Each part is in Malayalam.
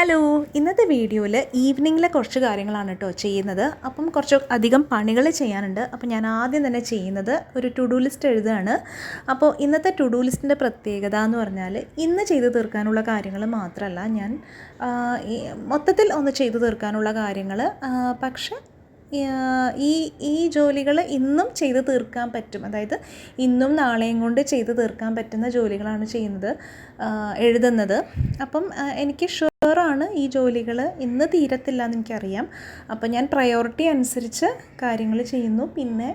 ഹലോ, ഇന്നത്തെ വീഡിയോയിൽ ഈവനിങ്ങിലെ കുറച്ച് കാര്യങ്ങളാണ് കേട്ടോ ചെയ്യുന്നത്. അപ്പം കുറച്ച് അധികം പണികൾ ചെയ്യാനുണ്ട്. അപ്പോൾ ഞാൻ ആദ്യം തന്നെ ചെയ്യുന്നത് ഒരു ടു ഡു ലിസ്റ്റ് എഴുതുകയാണ്. അപ്പോൾ ഇന്നത്തെ ടു ഡു ലിസ്റ്റിൻ്റെ പ്രത്യേകത എന്ന് പറഞ്ഞാൽ ഇന്ന് ചെയ്തു തീർക്കാനുള്ള കാര്യങ്ങൾ മാത്രമല്ല, ഞാൻ മൊത്തത്തിൽ ഒന്ന് ചെയ്തു തീർക്കാനുള്ള കാര്യങ്ങൾ, പക്ഷേ ഈ ജോലികൾ ഇന്നും ചെയ്ത് തീർക്കാൻ പറ്റും. അതായത് ഇന്നും നാളെയും കൊണ്ട് ചെയ്ത് തീർക്കാൻ പറ്റുന്ന ജോലികളാണ് എഴുതുന്നത്. അപ്പം എനിക്ക് ഷുവറാണ് ഈ ജോലികൾ ഇന്ന് തീരത്തില്ല എന്ന് എനിക്കറിയാം. അപ്പം ഞാൻ പ്രയോറിറ്റി അനുസരിച്ച് കാര്യങ്ങൾ ചെയ്യുന്നു. പിന്നെ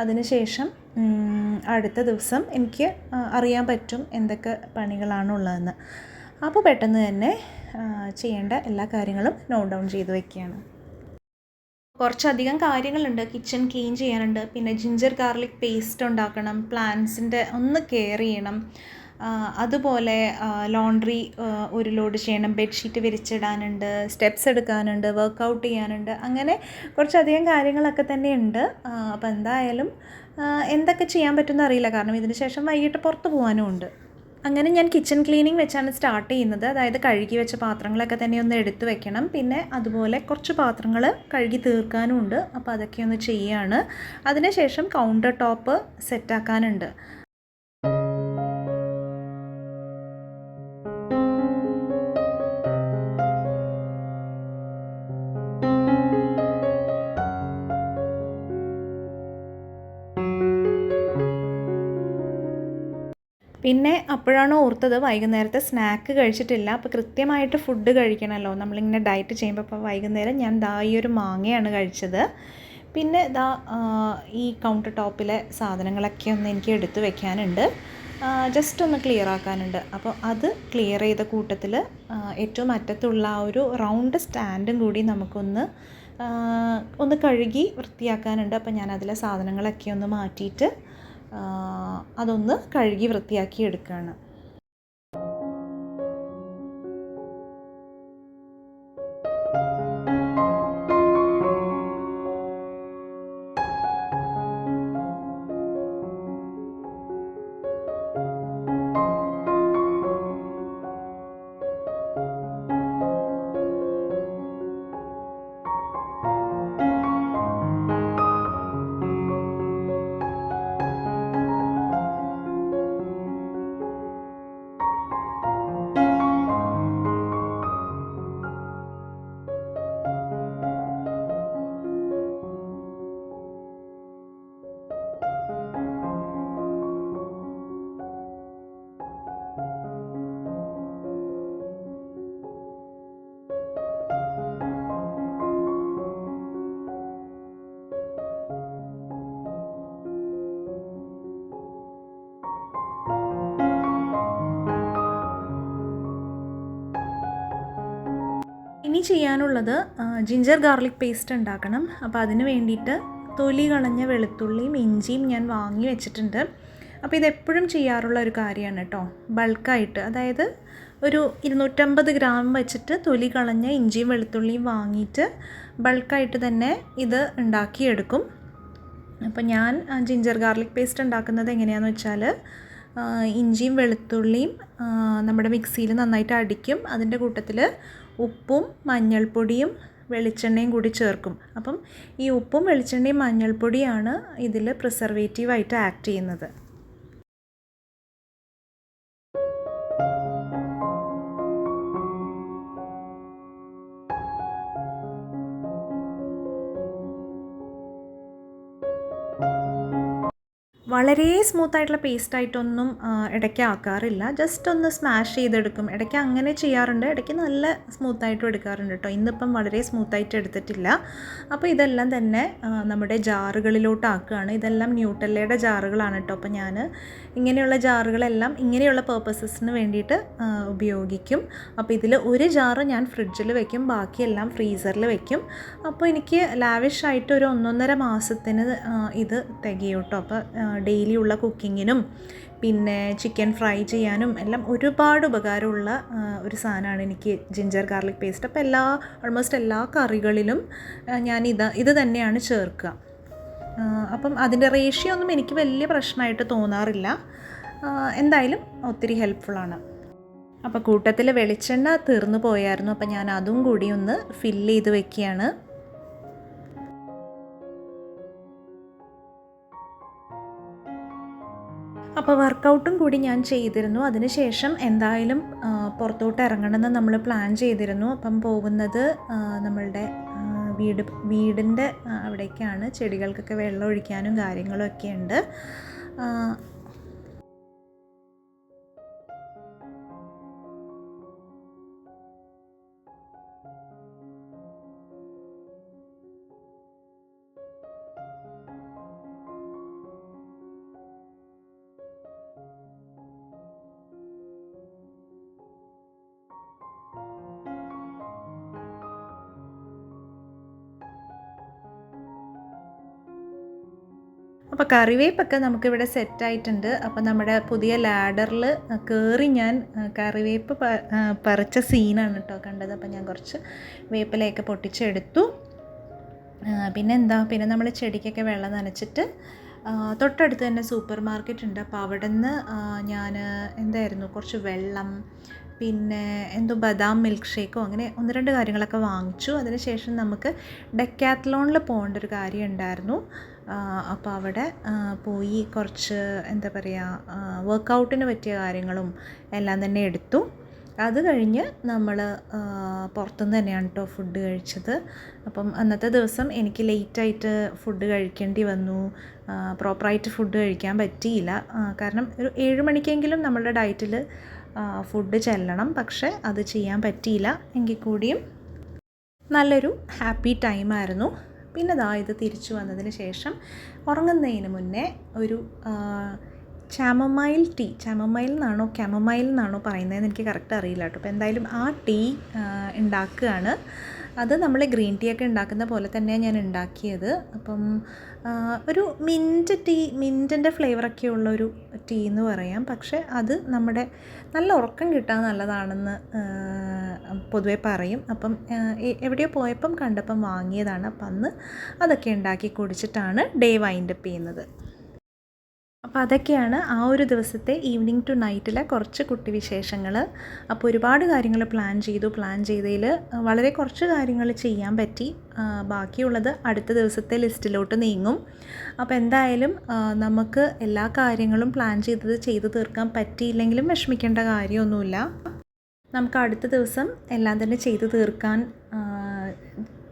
അതിനുശേഷം അടുത്ത ദിവസം എനിക്ക് അറിയാൻ പറ്റും എന്തൊക്കെ പണികളാണുള്ളതെന്ന്. അപ്പോൾ പെട്ടെന്ന് തന്നെ ചെയ്യേണ്ട എല്ലാ കാര്യങ്ങളും നോട്ട് ഡൗൺ ചെയ്ത് വയ്ക്കുകയാണ്. കുറച്ചധികം കാര്യങ്ങളുണ്ട്. കിച്ചൺ ക്ലീൻ ചെയ്യാനുണ്ട്, പിന്നെ ജിഞ്ചർ ഗാർലിക് പേസ്റ്റ് ഉണ്ടാക്കണം, പ്ലാന്റ്സിൻ്റെ ഒന്ന് കെയർ ചെയ്യണം, അതുപോലെ ലോണ്ട്രി ഒരു ലോഡ് ചെയ്യണം, ബെഡ്ഷീറ്റ് വിരിച്ചിടാനുണ്ട്, സ്റ്റെപ്സ് എടുക്കാനുണ്ട്, വർക്കൗട്ട് ചെയ്യാനുണ്ട്, അങ്ങനെ കുറച്ചധികം കാര്യങ്ങളൊക്കെ തന്നെ ഉണ്ട്. അപ്പോൾ എന്തായാലും എന്തൊക്കെ ചെയ്യാൻ പറ്റുമെന്ന് അറിയില്ല, കാരണം ഇതിന് ശേഷം വൈകിട്ട് പുറത്ത് പോകാനും ഉണ്ട്. അങ്ങനെ ഞാൻ കിച്ചൺ ക്ലീനിങ് വെച്ചാണ് സ്റ്റാർട്ട് ചെയ്യുന്നത്. അതായത് കഴുകി വെച്ച പാത്രങ്ങളൊക്കെ തന്നെ ഒന്ന് എടുത്ത് വെക്കണം, പിന്നെ അതുപോലെ കുറച്ച് പാത്രങ്ങൾ കഴുകി തീർക്കാനും ഉണ്ട്. അപ്പോൾ അതൊക്കെ ഒന്ന് ചെയ്യുകയാണ്. അതിനുശേഷം കൗണ്ടർ ടോപ്പ് സെറ്റാക്കാനുണ്ട്. പിന്നെ അപ്പോഴാണ് ഓർത്തത് വൈകുന്നേരത്തെ സ്നാക്ക് കഴിച്ചിട്ടില്ല. അപ്പോൾ കൃത്യമായിട്ട് ഫുഡ് കഴിക്കണമല്ലോ, നമ്മളിങ്ങനെ ഡയറ്റ് ചെയ്യുമ്പോൾ. അപ്പോൾ വൈകുന്നേരം ഞാൻ ഈ ഒരു മാങ്ങയാണ് കഴിച്ചത്. പിന്നെ ഈ കൗണ്ടർ ടോപ്പിലെ സാധനങ്ങളൊക്കെ ഒന്ന് എനിക്ക് എടുത്തു വെക്കാനുണ്ട്, ജസ്റ്റ് ഒന്ന് ക്ലിയർ ആക്കാനുണ്ട്. അപ്പോൾ അത് ക്ലിയർ ചെയ്ത കൂട്ടത്തിൽ ഏറ്റവും അറ്റത്തുള്ള ആ ഒരു റൗണ്ട് സ്റ്റാൻഡും കൂടി നമുക്കൊന്ന് കഴുകി വൃത്തിയാക്കാനുണ്ട്. അപ്പോൾ ഞാൻ അതിലെ സാധനങ്ങളൊക്കെ ഒന്ന് മാറ്റിയിട്ട് അതൊന്ന് കഴുകി വൃത്തിയാക്കി എടുക്കുകയാണ്. ഇനി ചെയ്യാനുള്ളത് ജിഞ്ചർ ഗാർലിക് പേസ്റ്റ് ഉണ്ടാക്കണം. അപ്പോൾ അതിന് വേണ്ടിയിട്ട് തൊലി കളഞ്ഞ വെളുത്തുള്ളിയും ഇഞ്ചിയും ഞാൻ വാങ്ങി വെച്ചിട്ടുണ്ട്. അപ്പോൾ ഇതെപ്പോഴും ചെയ്യാറുള്ള ഒരു കാര്യമാണ് കേട്ടോ. ബൾക്കായിട്ട്, അതായത് ഒരു 250 ഗ്രാം വെച്ചിട്ട് തൊലി കളഞ്ഞ ഇഞ്ചിയും വെളുത്തുള്ളിയും വാങ്ങിയിട്ട് ബൾക്കായിട്ട് തന്നെ ഇത് ഉണ്ടാക്കിയെടുക്കും. അപ്പോൾ ഞാൻ ജിഞ്ചർ ഗാർലിക് പേസ്റ്റ് ഉണ്ടാക്കുന്നത് എങ്ങനെയാണെന്ന് വെച്ചാൽ, ഇഞ്ചിയും വെളുത്തുള്ളിയും നമ്മുടെ മിക്സിയിൽ നന്നായിട്ട് അടിക്കും. അതിൻ്റെ കൂട്ടത്തിൽ ഉപ്പും മഞ്ഞൾപ്പൊടിയും വെളിച്ചെണ്ണയും കൂടി ചേർക്കും. അപ്പം ഈ ഉപ്പും വെളിച്ചെണ്ണയും മഞ്ഞൾപ്പൊടിയാണ് ഇതിൽ പ്രിസർവേറ്റീവായിട്ട് ആക്ട് ചെയ്യുന്നത്. വളരെ സ്മൂത്തായിട്ടുള്ള പേസ്റ്റായിട്ടൊന്നും ഇടയ്ക്ക് ആക്കാറില്ല, ജസ്റ്റ് ഒന്ന് സ്മാഷ് ചെയ്തെടുക്കും. ഇടയ്ക്ക് അങ്ങനെ ചെയ്യാറുണ്ട്, ഇടയ്ക്ക് നല്ല സ്മൂത്തായിട്ടും എടുക്കാറുണ്ട് കേട്ടോ. ഇന്നിപ്പം വളരെ സ്മൂത്തായിട്ട് എടുത്തിട്ടില്ല. അപ്പോൾ ഇതെല്ലാം തന്നെ നമ്മുടെ ജാറുകളിലോട്ട് ആക്കുകയാണ്. ഇതെല്ലാം ന്യൂട്ടെല്ലയുടെ ജാറുകളാണ് കേട്ടോ. അപ്പോൾ ഞാൻ ഇങ്ങനെയുള്ള ജാറുകളെല്ലാം ഇങ്ങനെയുള്ള പേർപ്പസസിന് വേണ്ടിയിട്ട് ഉപയോഗിക്കും. അപ്പോൾ ഇതിൽ ഒരു ജാറ് ഞാൻ ഫ്രിഡ്ജിൽ വെക്കും, ബാക്കിയെല്ലാം ഫ്രീസറിൽ വെക്കും. അപ്പോൾ എനിക്ക് ലാവിഷായിട്ട് ഒരു 1.5 മാസത്തിന് ഇത് തികയും കേട്ടോ. അപ്പോൾ ഡെയിലി ഉള്ള കുക്കിങ്ങിനും പിന്നെ ചിക്കൻ ഫ്രൈ ചെയ്യാനും എല്ലാം ഒരുപാട് ഉപകാരമുള്ള ഒരു സാധനമാണ് എനിക്ക് ജിഞ്ചർ ഗാർലിക് പേസ്റ്റ്. അപ്പോൾ ഓൾമോസ്റ്റ് എല്ലാ കറികളിലും ഞാൻ ഇത് തന്നെയാണ് ചേർക്കുക. അപ്പം അതിൻ്റെ റേഷ്യോ ഒന്നും എനിക്ക് വലിയ പ്രശ്നമായിട്ട് തോന്നാറില്ല. എന്തായാലും ഒത്തിരി ഹെൽപ്ഫുള്ളാണ്. അപ്പോൾ കൂട്ടത്തിൽ വെളിച്ചെണ്ണ തീർന്നു പോയായിരുന്നു. അപ്പോൾ ഞാൻ അതും കൂടി ഒന്ന് ഫില്ല് ചെയ്ത് വെക്കുകയാണ്. അപ്പോൾ വർക്കൗട്ടും കൂടി ഞാൻ ചെയ്തിരുന്നു. അതിനുശേഷം എന്തായാലും പുറത്തോട്ട് ഇറങ്ങണമെന്ന് നമ്മൾ പ്ലാൻ ചെയ്തിരുന്നു. അപ്പം പോകുന്നത് നമ്മളുടെ വീടിൻ്റെ അവിടേക്കാണ്. ചെടികൾക്കൊക്കെ വെള്ളം ഒഴിക്കാനും കാര്യങ്ങളൊക്കെ ഉണ്ട്. അപ്പോൾ കറിവേപ്പൊക്കെ നമുക്കിവിടെ സെറ്റായിട്ടുണ്ട്. അപ്പോൾ നമ്മുടെ പുതിയ ലാഡറിൽ കയറി ഞാൻ കറിവേപ്പ് പറിച്ച സീനാണ് കേട്ടോ കണ്ടത്. അപ്പോൾ ഞാൻ കുറച്ച് വേപ്പിലയൊക്കെ പൊട്ടിച്ചെടുത്തു. പിന്നെ നമ്മൾ ചെടിക്കൊക്കെ വെള്ളം നനച്ചിട്ട് തൊട്ടടുത്ത് തന്നെ സൂപ്പർ മാർക്കറ്റ് ഉണ്ട്. അപ്പോൾ അവിടെ നിന്ന് ഞാൻ കുറച്ച് വെള്ളം, പിന്നെ ബദാം മിൽക്ക് ഷേക്കോ അങ്ങനെ 1-2 കാര്യങ്ങളൊക്കെ വാങ്ങിച്ചു. അതിനുശേഷം നമുക്ക് ഡെക്കാത്ലോണിൽ പോകേണ്ട ഒരു കാര്യം ഉണ്ടായിരുന്നു. അപ്പോൾ അവിടെ പോയി കുറച്ച് വർക്കൗട്ടിന് പറ്റിയ കാര്യങ്ങളും എല്ലാം തന്നെ എടുത്തു. അത് കഴിഞ്ഞ് നമ്മൾ പുറത്തുനിന്ന് തന്നെയാണ് കേട്ടോ ഫുഡ് കഴിച്ചത്. അപ്പം അന്നത്തെ ദിവസം എനിക്ക് ലേറ്റായിട്ട് ഫുഡ് കഴിക്കേണ്ടി വന്നു. പ്രോപ്പറായിട്ട് ഫുഡ് കഴിക്കാൻ പറ്റിയില്ല. കാരണം ഒരു 7 മണിക്കെങ്കിലും നമ്മളുടെ ഡയറ്റിൽ ഫുഡ് ചെല്ലണം. പക്ഷേ അത് ചെയ്യാൻ പറ്റിയില്ല. എങ്കിൽ കൂടിയും നല്ലൊരു ഹാപ്പി ടൈമായിരുന്നു. പിന്നെ ഇത് തിരിച്ചു വന്നതിന് ശേഷം ഉറങ്ങുന്നതിന് മുന്നേ ഒരു ചാമമൈൽ ടീ, ചാമമൈൽ എന്നാണോ പറയുന്നതെന്ന് എനിക്ക് കറക്റ്റ് അറിയില്ല കേട്ടോ. അപ്പോൾ എന്തായാലും ആ ടീ ഉണ്ടാക്കുകയാണ്. അത് നമ്മൾ ഗ്രീൻ ടീ ഒക്കെ ഉണ്ടാക്കുന്ന പോലെ തന്നെയാണ് ഞാൻ ഉണ്ടാക്കിയത്. അപ്പം ഒരു മിൻറ്റിൻ്റെ ഫ്ലേവറൊക്കെ ഉള്ളൊരു ടീ എന്ന് പറയാം. പക്ഷേ അത് നമ്മുടെ നല്ല ഉറക്കം കിട്ടാൻ നല്ലതാണെന്ന് പൊതുവെ പറയും. അപ്പം എവിടെയോ പോയപ്പം കണ്ടപ്പം വാങ്ങിയതാണ്. അപ്പം അന്ന് അതൊക്കെ ഉണ്ടാക്കി കുടിച്ചിട്ടാണ് ഡേ വൈൻഡപ്പ് ചെയ്യുന്നത്. അപ്പോൾ അതൊക്കെയാണ് ആ ഒരു ദിവസത്തെ ഈവനിങ് ടു നൈറ്റിലെ കുറച്ച് കുട്ടി വിശേഷങ്ങൾ. അപ്പോൾ ഒരുപാട് കാര്യങ്ങൾ പ്ലാൻ ചെയ്തതിൽ വളരെ കുറച്ച് കാര്യങ്ങൾ ചെയ്യാൻ പറ്റി. ബാക്കിയുള്ളത് അടുത്ത ദിവസത്തെ ലിസ്റ്റിലോട്ട് നീങ്ങും. അപ്പോൾ എന്തായാലും നമുക്ക് എല്ലാ കാര്യങ്ങളും പ്ലാൻ ചെയ്തു തീർക്കാൻ പറ്റിയില്ലെങ്കിലും വിഷമിക്കേണ്ട കാര്യമൊന്നുമില്ല. നമുക്ക് അടുത്ത ദിവസം എല്ലാം തന്നെ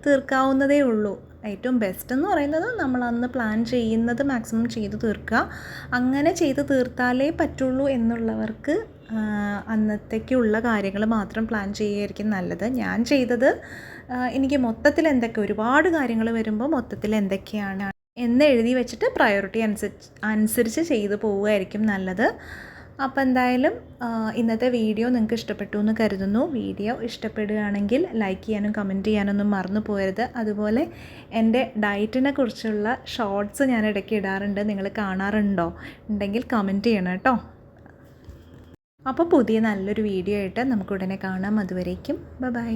തീർക്കാവുന്നതേ ഉള്ളൂ. ഏറ്റവും ബെസ്റ്റ് എന്ന് പറയുന്നത് നമ്മൾ അന്ന് പ്ലാൻ ചെയ്യുന്നത് മാക്സിമം ചെയ്തു തീർക്കുക. അങ്ങനെ ചെയ്തു തീർത്താലേ പറ്റുള്ളൂ എന്നുള്ളവർക്ക് അന്നത്തേക്കുള്ള കാര്യങ്ങൾ മാത്രം പ്ലാൻ ചെയ്യുകയായിരിക്കും നല്ലത്. ഞാൻ ചെയ്തത് എനിക്ക് മൊത്തത്തിൽ ഒരുപാട് കാര്യങ്ങൾ വരുമ്പോൾ മൊത്തത്തിൽ എന്തൊക്കെയാണ് എന്ന് എഴുതി വെച്ചിട്ട് പ്രയോറിറ്റി അനുസരിച്ച് ചെയ്തു പോവുകയായിരിക്കും നല്ലത്. അപ്പോൾ എന്തായാലും ഇന്നത്തെ വീഡിയോ നിങ്ങൾക്ക് ഇഷ്ടപ്പെട്ടു എന്ന് കരുതുന്നു. വീഡിയോ ഇഷ്ടപ്പെടുകയാണെങ്കിൽ ലൈക്ക് ചെയ്യാനും കമൻറ്റ് ചെയ്യാനൊന്നും മറന്നു പോകരുത്. അതുപോലെ എൻ്റെ ഡയറ്റിനെ കുറിച്ചുള്ള ഷോർട്സ് ഞാൻ ഇടയ്ക്ക് ഇടാറുണ്ട്. നിങ്ങൾ കാണാറുണ്ടോ? ഉണ്ടെങ്കിൽ കമൻറ്റ് ചെയ്യണം കേട്ടോ. അപ്പോൾ പുതിയ നല്ലൊരു വീഡിയോ ആയിട്ട് നമുക്ക് ഉടനെ കാണാം. അതുവരേക്കും ബൈ.